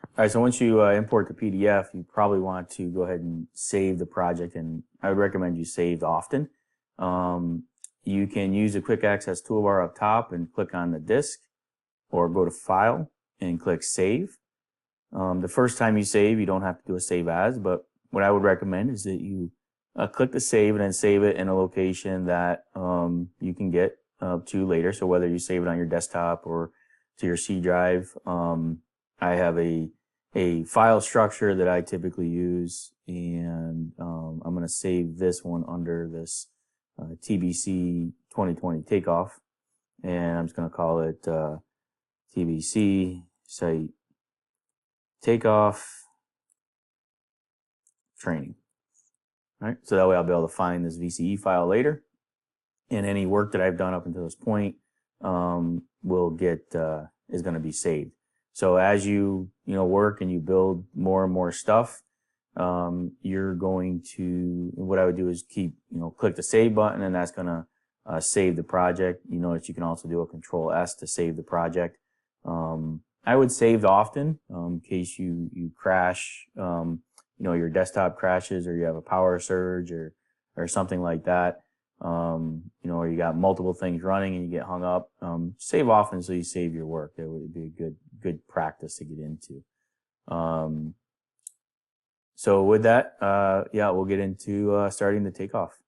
All right, so once you import the PDF, you probably want to go ahead and save the project, and I would recommend you save often. You can use the quick access toolbar up top and click on the disk, or go to File and click Save. The first time you save, you don't have to do a save as, but what I would recommend is that you click the save and then save it in a location that you can get to later. So whether you save it on your desktop or to your C drive, I have a file structure that I typically use, and I'm going to save this one under this TBC 2020 Takeoff, and I'm just going to call it TBC site Takeoff training. All right, so that way I'll be able to find this VCE file later, and any work that I've done up until this point will get is going to be saved. So as you work and you build more and more stuff, you're going to, what I would do is click the save button, and that's going to save the project. You notice you can also do a Ctrl S to save the project. I would save often in case you crash, your desktop crashes, or you have a power surge or something like that. Or you got multiple things running and you get hung up. Save often so you save your work. That would be a good practice to get into. So with that, yeah, we'll get into starting the takeoff.